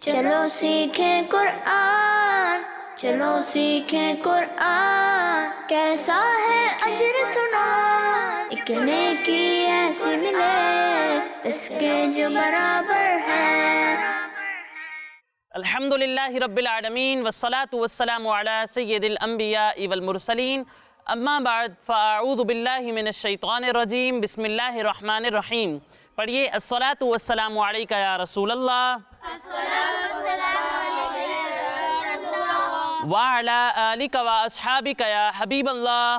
چلو سیکھیں قرآن، چلو سیکھیں قرآن، کیسا ہے اجر سنا، ایک نیکی ایسی ملے جس کے جو برابر ہے۔ الحمدللہ رب العالمین والصلاة والسلام علی سید الانبیاء والمرسلین، اما بعد فاعوذ باللہ من الشیطان الرجیم، بسم اللہ الرحمن الرحیم۔ پڑھیے الصلاة والسلام علیکہ یا رسول اللہ وعلی آلک و اصحابک یا حبیب اللہ۔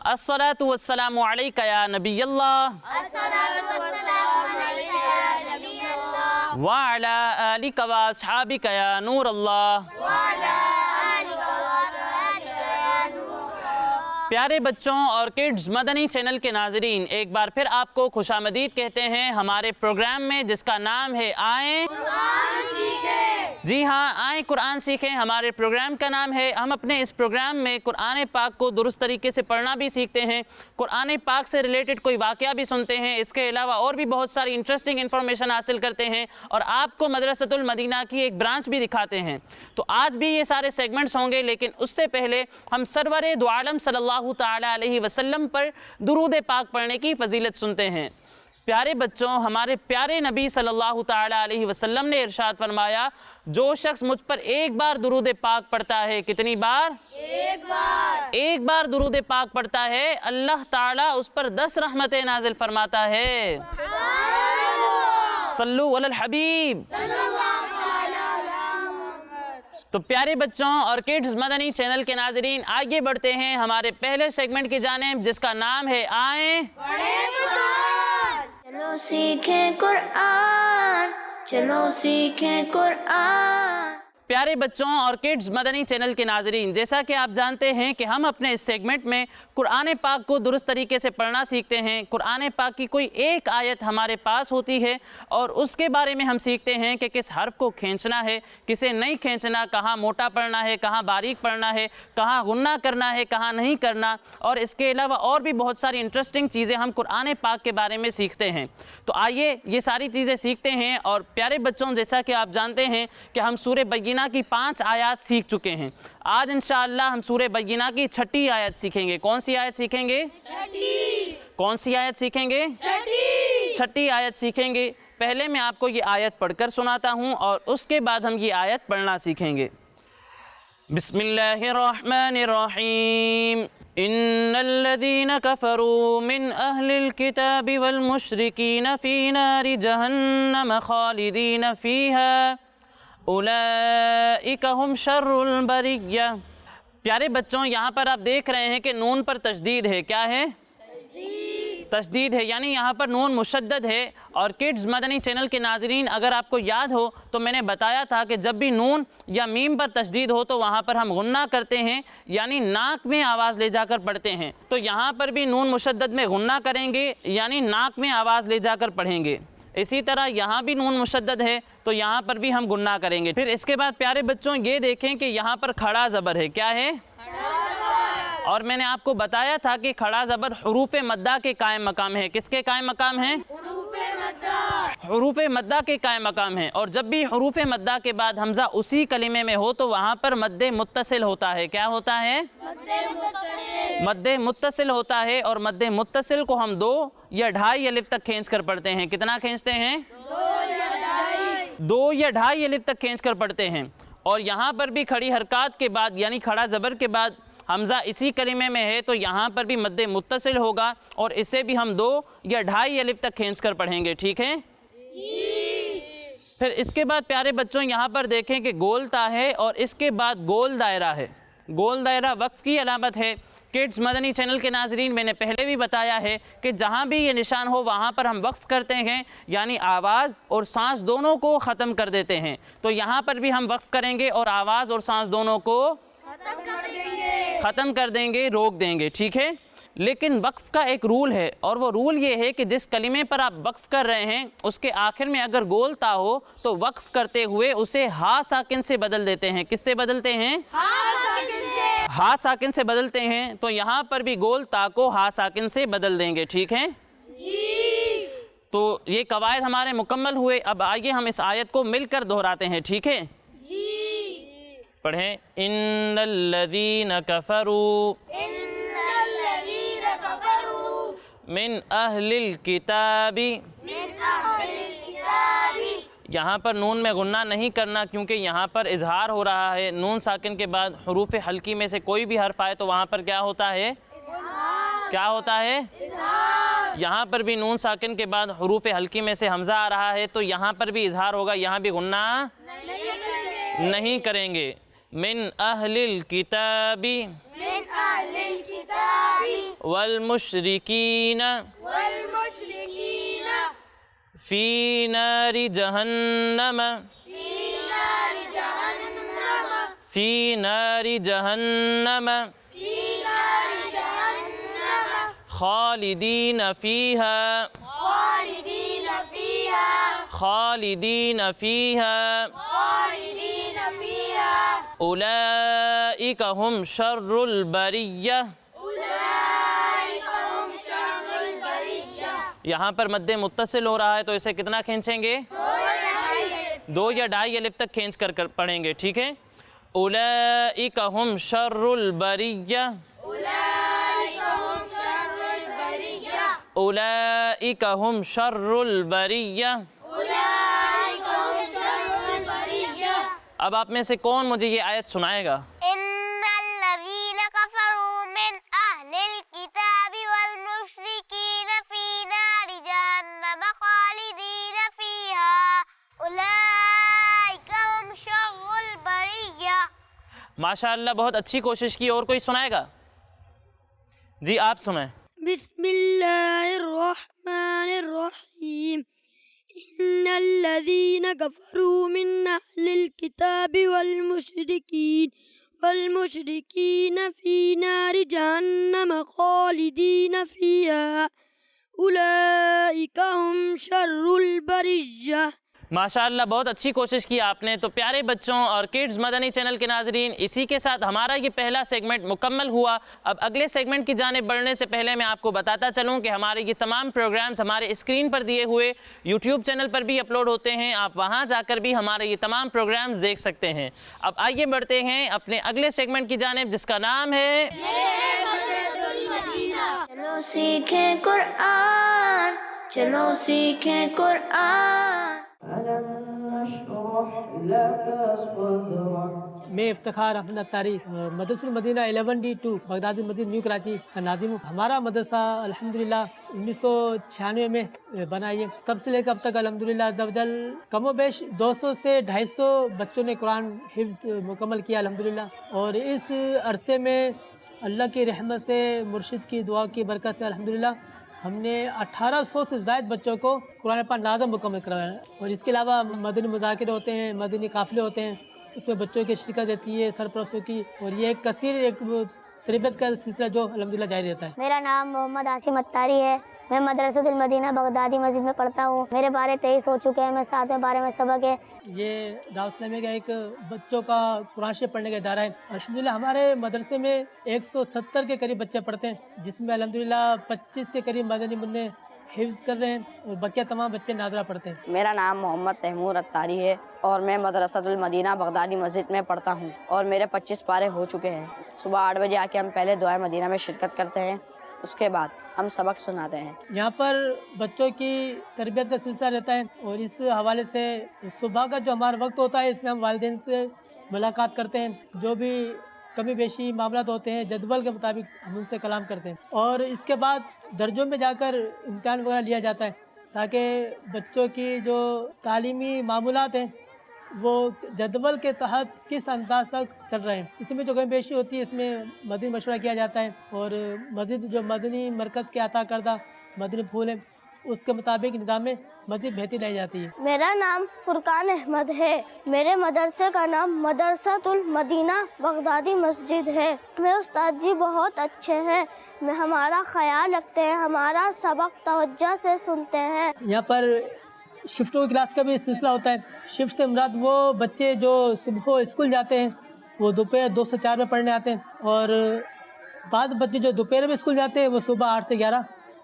الصلاة والسلام علیکہ یا نبی اللہ وعلی آلک و اصحابک یا نور اللہ۔ پیارے بچوں اور کڈز مدنی چینل کے ناظرین، ایک بار پھر آپ کو خوش آمدید کہتے ہیں ہمارے پروگرام میں جس کا نام ہے آئیں قرآن سیکھیں۔ جی ہاں، آئیں قرآن سیکھیں ہمارے پروگرام کا نام ہے۔ ہم اپنے اس پروگرام میں قرآن پاک کو درست طریقے سے پڑھنا بھی سیکھتے ہیں، قرآن پاک سے ریلیٹڈ کوئی واقعہ بھی سنتے ہیں، اس کے علاوہ اور بھی بہت ساری انٹرسٹنگ انفارمیشن حاصل کرتے ہیں اور آپ کو مدرسۃ المدینہ کی ایک برانچ بھی دکھاتے ہیں۔ تو آج بھی یہ سارے سیگمنٹس ہوں گے، لیکن اس سے پہلے ہم سرور دو عالم صلی اللہ تعالی علیہ وسلم پر درود پاک پڑھنے کی فضیلت سنتے ہیں۔ پیارے بچوں، ہمارے پیارے نبی صلی اللہ تعالی علیہ وسلم نے ارشاد فرمایا، جو شخص مجھ پر ایک بار درود پاک پڑھتا ہے، کتنی بار؟ ایک بار درود پاک پڑھتا ہے، اللہ تعالیٰ اس پر 10 رحمتیں نازل فرماتا ہے۔ صلو علی الحبیب۔ تو پیارے بچوں اور کڈز مدنی چینل کے ناظرین، آگے بڑھتے ہیں ہمارے پہلے سیگمنٹ کی جانب جس کا نام ہے آئیں چلو سیکھیں قرآن، چلو سیکھیں قرآن۔ پیارے بچوں اور کڈز مدنی چینل کے ناظرین، جیسا کہ آپ جانتے ہیں کہ ہم اپنے اس سیگمنٹ میں قرآن پاک کو درست طریقے سے پڑھنا سیکھتے ہیں۔ قرآن پاک کی کوئی ایک آیت ہمارے پاس ہوتی ہے اور اس کے بارے میں ہم سیکھتے ہیں کہ کس حرف کو کھینچنا ہے، کسے نہیں کھینچنا، کہاں موٹا پڑھنا ہے، کہاں باریک پڑھنا ہے، کہاں غنہ کرنا ہے، کہاں نہیں کرنا، اور اس کے علاوہ اور بھی بہت ساری انٹرسٹنگ چیزیں ہم قرآن پاک کے بارے میں سیکھتے ہیں۔ تو آئیے یہ ساری چیزیں سیکھتے ہیں۔ اور پیارے بچوں، جیسا کہ آپ جانتے ہیں کہ ہم سورہ بینہ کی 5 آیات سیکھ چکے ہیں۔ آج انشاءاللہ ہم سورہ بینہ کی 6ٹھی آیت سیکھیں گے۔ کون سی آیت سیکھیں گے؟ کون سی آیت سیکھیں گے؟ 6ٹھی آیت سیکھیں گے۔ پہلے میں آپ کو یہ آیت پڑھ کر سناتا ہوں اور اس کے بعد ہم یہ آیت پڑھنا سیکھیں گے۔ بسم اللہ الرحمن الرحیم۔ ان الذین کفروا من اہل الکتاب والمشرکین فی نار جہنم خالدین فیہا اولئک ہم شر البریہ۔ پیارے بچوں، یہاں پر آپ دیکھ رہے ہیں کہ نون پر تشدید ہے۔ کیا ہے؟ تشدید ہے، یعنی یہاں پر نون مشدد ہے۔ اور کڈز مدنی چینل کے ناظرین، اگر آپ کو یاد ہو تو میں نے بتایا تھا کہ جب بھی نون یا میم پر تشدید ہو تو وہاں پر ہم غنہ کرتے ہیں، یعنی ناک میں آواز لے جا کر پڑھتے ہیں۔ تو یہاں پر بھی نون مشدد میں غنہ کریں گے، یعنی ناک میں آواز لے جا کر پڑھیں گے۔ اسی طرح یہاں بھی نون مشدد ہے تو یہاں پر بھی ہم غنہ کریں گے۔ پھر اس کے بعد پیارے بچوں یہ دیکھیں کہ یہاں پر کھڑا زبر ہے۔ کیا ہے؟ اور میں نے آپ کو بتایا تھا کہ کھڑا زبر حروف مدہ کے قائم مقام ہے۔ کس کے قائم مقام ہے؟ حروف مدہ کے قائم مقام ہے۔ اور جب بھی حروف مدہ کے بعد حمزہ اسی کلمے میں ہو تو وہاں پر مد متصل ہوتا ہے۔ کیا ہوتا ہے؟ مد متصل ہوتا ہے۔ اور مد متصل کو ہم 2 یا 2.5 الف تک کھینچ کر پڑھتے ہیں۔ کتنا کھینچتے ہیں؟ 2 یا 2.5 الف تک کھینچ کر پڑھتے ہیں۔ اور یہاں پر بھی کھڑی حرکات کے بعد، یعنی کھڑا زبر کے بعد حمزہ اسی کلمے میں ہے تو یہاں پر بھی مد متصل ہوگا اور اسے بھی ہم 2 یا 2.5 الف تک کھینچ کر پڑھیں گے۔ ٹھیک ہے؟ پھر اس کے بعد پیارے بچوں یہاں پر دیکھیں کہ گول تا ہے اور اس کے بعد گول دائرہ ہے۔ گول دائرہ وقف کی علامت ہے۔ کڈز مدنی چینل کے ناظرین، میں نے پہلے بھی بتایا ہے کہ جہاں بھی یہ نشان ہو وہاں پر ہم وقف کرتے ہیں، یعنی آواز اور سانس دونوں کو ختم کر دیتے ہیں۔ تو یہاں پر بھی ہم وقف کریں گے اور آواز اور سانس دونوں کو ختم کر دیں گے، روک دیں گے۔ ٹھیک ہے؟ لیکن وقف کا ایک رول ہے، اور وہ رول یہ ہے کہ جس کلمے پر آپ وقف کر رہے ہیں اس کے آخر میں اگر گول تا ہو تو وقف کرتے ہوئے اسے ہا ساکن سے بدل دیتے ہیں۔ کس سے بدلتے ہیں؟ ہا ساکن سے بدلتے ہیں۔ تو یہاں پر بھی گول تا کو ہا ساکن سے بدل دیں گے۔ ٹھیک ہے؟ تو یہ قواعد ہمارے مکمل ہوئے. اب آئیے ہم اس آیت کو مل کر دہراتے ہیں, ٹھیک ہے؟ پڑھیں. ان الذین کفروا من اہل الکتاب. یہاں پر نون میں غنہ نہیں کرنا کیونکہ یہاں پر اظہار ہو رہا ہے. نون ساکن کے بعد حروف حلقی میں سے کوئی بھی حرف آئے تو وہاں پر کیا ہوتا ہے؟ کیا ہوتا ہے؟ یہاں پر بھی نون ساکن کے بعد حروف حلقی میں سے حمزہ آ رہا ہے تو یہاں پر بھی اظہار ہوگا, یہاں بھی غنہ نہیں کریں گے. من اہل الکتاب والمشرکین فی نار جہنم فی نار جہنم خالدین فیہا خالدین فیہا اولئک ہم شر البریہ. یہاں پر مد متصل ہو رہا ہے تو اسے کتنا کھینچیں گے؟ 2 یا 2.5 الف تک کھینچ کر پڑھیں گے, ٹھیک ہے؟ اولئک ہم شر البریہ اولئک ہم شر البریہ. اب آپ میں سے کون مجھے یہ آیت سنائے گا؟ ان الذین کفروا من اہل الکتاب والمشرکین فی نار جہنم خالدین فیہا اولئک ہم شر البریہ. ماشاءاللہ, بہت اچھی کوشش کی. اور کوئی سنائے گا؟ جی آپ سنائیں. بسم اللہ الرحمن الرحیم. ان الذین کفروا من اہل الکتاب والمشرکین فی نار جہنم خالدین فیہا اولئک ہم شر البریہ. ماشاءاللہ, بہت اچھی کوشش کی آپ نے. تو پیارے بچوں اور کڈز مدنی چینل کے ناظرین, اسی کے ساتھ ہمارا یہ پہلا سیگمنٹ مکمل ہوا. اب اگلے سیگمنٹ کی جانب بڑھنے سے پہلے میں آپ کو بتاتا چلوں کہ ہمارے یہ تمام پروگرامز ہمارے اسکرین پر دیے ہوئے یوٹیوب چینل پر بھی اپلوڈ ہوتے ہیں. آپ وہاں جا کر بھی ہمارے یہ تمام پروگرامز دیکھ سکتے ہیں. اب آئیے بڑھتے ہیں اپنے اگلے سیگمنٹ کی جانب جس کا نام ہے چلو سیکھیں قرآن, چلو سیکھیں قرآن. میں افتخار احمد اتاری مدرسہ المدینہ 11D2 بغدادی مسجد نیو کراچی کا ناظم ہوں. ہمارا مدرسہ الحمدللہ 1996 میں بنا ہے. تب سے لے کر اب تک الحمدللہ عزوجل کم و بیش 200 سے 250 بچوں نے قرآن حفظ مکمل کیا الحمدللہ. اور اس عرصے میں اللہ کی رحمت سے, مرشد کی دعا کی برکت سے الحمدللہ ہم نے 1800 سے زائد بچوں کو قرآن پاک نازم مکمل کروایا ہے. اور اس کے علاوہ مدنی مذاکرے ہوتے ہیں, مدنی قافلے ہوتے ہیں, اس میں بچوں کی شرکت رہتی ہے, سرپرستوں کی. اور یہ ایک کثیر ایک تربیت کا سلسلہ جو الحمدللہ جاری رہتا ہے. میرا نام محمد عاصم اتاری ہے. میں مدرسۃ المدینہ بغدادی مسجد میں پڑھتا ہوں. میرے بارے 23 ہو چکے ہیں. میں 7ویں بارے میں سبق ہے. یہ دعوت اسلامی کا ایک بچوں کا قرآن شریف پڑھنے کا ادارہ ہے. الحمدللہ ہمارے مدرسے میں 170 کے قریب بچے پڑھتے ہیں, جس میں الحمدللہ 25 کے قریب مدنی منع حفظ کر رہے ہیں اور بقیہ تمام بچے ناظرہ پڑھتے ہیں. میرا نام محمد تیمور اتاری ہے اور میں مدرسۃ المدینہ بغدادی مسجد میں پڑھتا ہوں اور میرے 25 پارے ہو چکے ہیں. صبح 8 بجے آ کے ہم پہلے دعائے مدینہ میں شرکت کرتے ہیں, اس کے بعد ہم سبق سناتے ہیں. یہاں پر بچوں کی تربیت کا سلسلہ رہتا ہے اور اس حوالے سے صبح کا جو ہمارا وقت ہوتا ہے اس میں ہم والدین سے ملاقات کرتے ہیں. جو بھی کمی بیشی معاملات ہوتے ہیں جدول کے مطابق ہم ان سے کلام کرتے ہیں. اور اس کے بعد درجوں میں جا کر امتحان وغیرہ لیا جاتا ہے تاکہ بچوں کی جو تعلیمی معمولات ہیں وہ جدول کے تحت کس انداز تک چل رہے ہیں. اس میں جو کمی بیشی ہوتی ہے اس میں مدنی مشورہ کیا جاتا ہے اور مزید جو مدنی مرکز کے عطا کردہ مدنی پھول ہیں اس کے مطابق نظام میں مزید بہتری لائی جاتی ہے. میرا نام فرقان احمد ہے. میرے مدرسے کا نام مدرسۃ المدینہ بغدادی مسجد ہے. میں استاد جی بہت اچھے ہیں. میں ہمارا خیال رکھتے ہیں, ہمارا سبق توجہ سے سنتے ہیں. یہاں پر شفٹوں کی کلاس کا بھی سلسلہ ہوتا ہے. شفٹ سے مراد وہ بچے جو صبح اسکول جاتے ہیں وہ دوپہر 2 سے 4 میں پڑھنے آتے ہیں, اور بعض بچے جو دوپہر میں اسکول جاتے ہیں وہ صبح 8 سے 11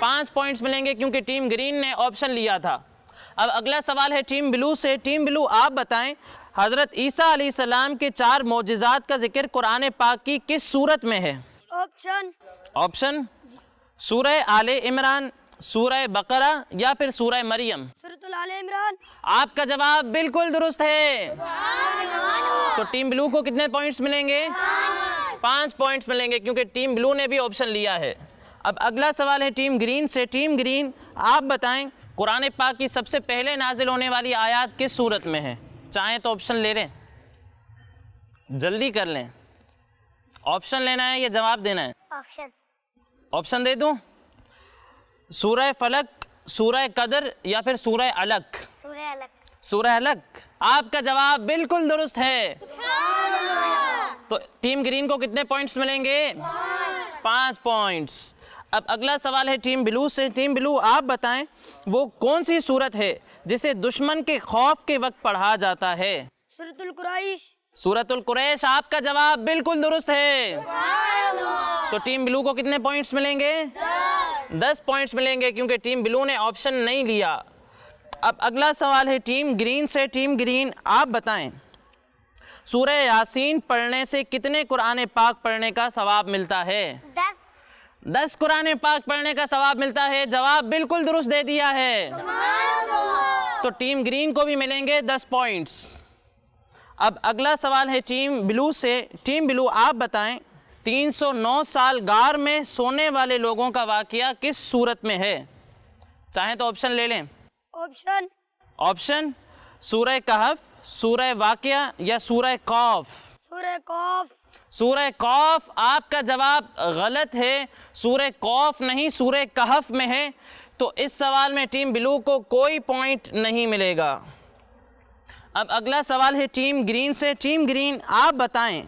5 پوائنٹس ملیں گے کیونکہ ٹیم گرین نے آپشن لیا تھا۔ اب اگلا سوال ہے ٹیم بلو سے۔ ٹیم بلو آپ بتائیں حضرت عیسیٰ علیہ السلام کے 4 معجزات کا ذکر قرآن پاک کی کس سورت میں ہے؟ آپشن سورہ آل عمران، سورہ بقرہ یا پھر سورہ مریم؟ سورۃ آل عمران۔ آپ کا جواب بالکل درست ہے۔ تو ٹیم بلو کو کتنے پوائنٹس ملیں گے؟ 5 پوائنٹس ملیں گے کیونکہ ٹیم بلو نے بھی آپشن لیا ہے۔ اب اگلا سوال ہے ٹیم گرین سے۔ ٹیم گرین آپ بتائیں قرآن پاک کی سب سے پہلے نازل ہونے والی آیات کس سورت میں ہے؟ چاہیں تو آپشن لے لیں، جلدی کر لیں۔ آپشن لینا ہے یا جواب دینا ہے؟ آپشن دے دوں؟ سورہ فلق، سورہ قدر یا پھر سورہ علق؟ سورہ علق۔ آپ کا جواب بالکل درست ہے۔ تو ٹیم گرین کو کتنے پوائنٹس ملیں گے؟ 5 پوائنٹس۔ اب اگلا سوال ہے ٹیم بلو سے۔ ٹیم بلو آپ بتائیں وہ کون سی سورت ہے جسے دشمن کے خوف کے وقت پڑھا جاتا ہے؟ سورۃ القریش۔ سورۃ القریش۔ آپ کا جواب بالکل درست ہے۔ تو ٹیم بلو کو کتنے پوائنٹس ملیں گے؟ 10 پوائنٹس ملیں گے کیونکہ ٹیم بلو نے آپشن نہیں لیا۔ اب اگلا سوال ہے ٹیم گرین سے۔ ٹیم گرین آپ بتائیں سورہ یاسین پڑھنے سے کتنے قرآن پاک پڑھنے کا ثواب ملتا ہے؟ 10 قرآن پاک پڑھنے کا ثواب ملتا ہے۔ جواب بالکل درست دے دیا ہے۔ تو ٹیم گرین کو بھی ملیں گے 10 پوائنٹس۔ اب اگلا سوال ہے ٹیم بلو سے۔ ٹیم بلو آپ بتائیں 309 سال غار میں سونے والے لوگوں کا واقعہ کس سورت میں ہے؟ چاہیں تو آپشن لے لیں۔ آپشن سورہ کہف، سورہ واقعہ یا سورہ قاف؟ سورہ قاف۔ آپ کا جواب غلط ہے، سورہ قاف نہیں سورہ کہف میں ہے۔ تو اس سوال میں ٹیم بلو کو کوئی پوائنٹ نہیں ملے گا۔ اب اگلا سوال ہے ٹیم گرین سے۔ ٹیم گرین آپ بتائیں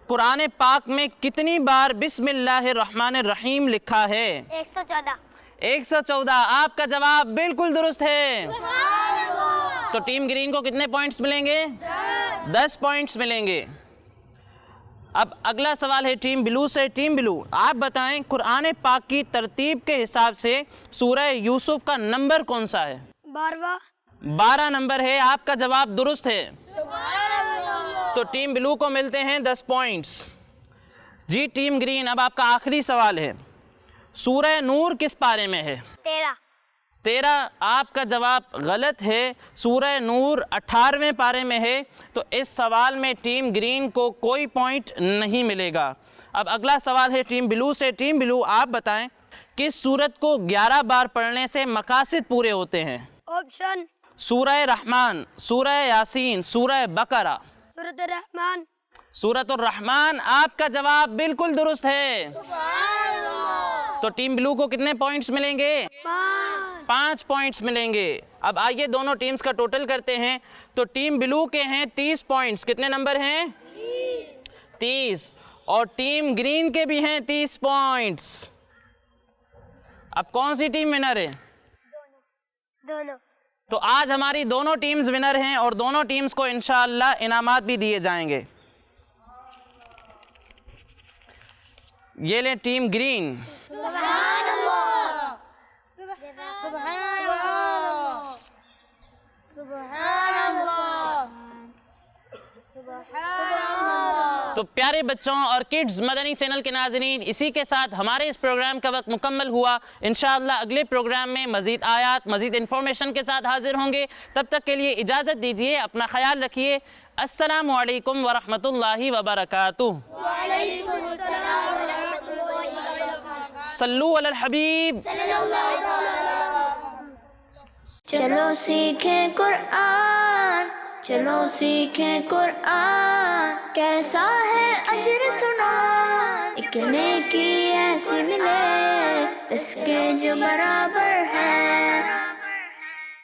قرآن پاک میں کتنی بار بسم اللہ الرحمن الرحیم لکھا ہے؟ 114۔ آپ کا جواب بالکل درست ہے۔ تو ٹیم گرین کو کتنے پوائنٹس ملیں گے؟ 10 پوائنٹس ملیں گے۔ اب اگلا سوال ہے ٹیم بلو سے۔ ٹیم بلو آپ بتائیں قرآن پاک کی ترتیب کے حساب سے سورہ یوسف کا نمبر کون سا ہے؟ 12 نمبر ہے۔ آپ کا جواب درست ہے۔ تو ٹیم بلو کو ملتے ہیں 10 پوائنٹس۔ جی ٹیم گرین اب آپ کا آخری سوال ہے سورہ نور کس پارے میں ہے؟ 13۔ آپ کا جواب غلط ہے، سورہ نور 18ویں پارے میں ہے۔ تو اس سوال میں ٹیم گرین کو کوئی پوائنٹ نہیں ملے گا۔ اب اگلا سوال ہے ٹیم بلو سے۔ ٹیم بلو آپ بتائیں کس سورت کو 11 بار پڑھنے سے مقاصد پورے ہوتے ہیں؟ سورہ رحمان، سورہ یاسین، سورہ بقرہ؟ سورۃ الرحمن۔ آپ کا جواب بالکل درست ہے۔ تو ٹیم بلو کو کتنے پوائنٹس ملیں گے؟ 5 پوائنٹس ملیں گے۔ اب آئیے دونوں ٹیمز کا ٹوٹل کرتے ہیں۔ تو ٹیم بلو کے ہیں 30 پوائنٹس۔ کتنے نمبر ہیں؟ 30۔ اور ٹیم گرین کے بھی ہیں 30 پوائنٹس۔ اب کون سی ٹیم ونر ہے؟ دونوں۔ تو آج ہماری دونوں ٹیمز ونر ہیں اور دونوں ٹیمز کو انشاءاللہ انعامات بھی دیے جائیں گے۔ یہ لیں ٹیم گرین۔ تو پیارے بچوں اور کڈز مدنی چینل کے ناظرین، اسی کے ساتھ ہمارے اس پروگرام کا وقت مکمل ہوا۔ انشاءاللہ اگلے پروگرام میں مزید آیات، مزید انفارمیشن کے ساتھ حاضر ہوں گے۔ تب تک کے لیے اجازت دیجیے، اپنا خیال رکھیے۔ السلام علیکم ورحمۃ اللہ وبرکاتہ۔ صلو علی الحبیب۔ چلو سیکھیں قرآن، چلو سیکھیں قرآن، کیسا ہے اجر سنا، ایک نیکی ایسی ملے جس کے جو برابر ہے۔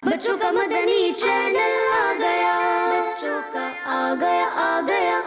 بچوں کا مدنی چینل آ گیا، بچوں کا آ گیا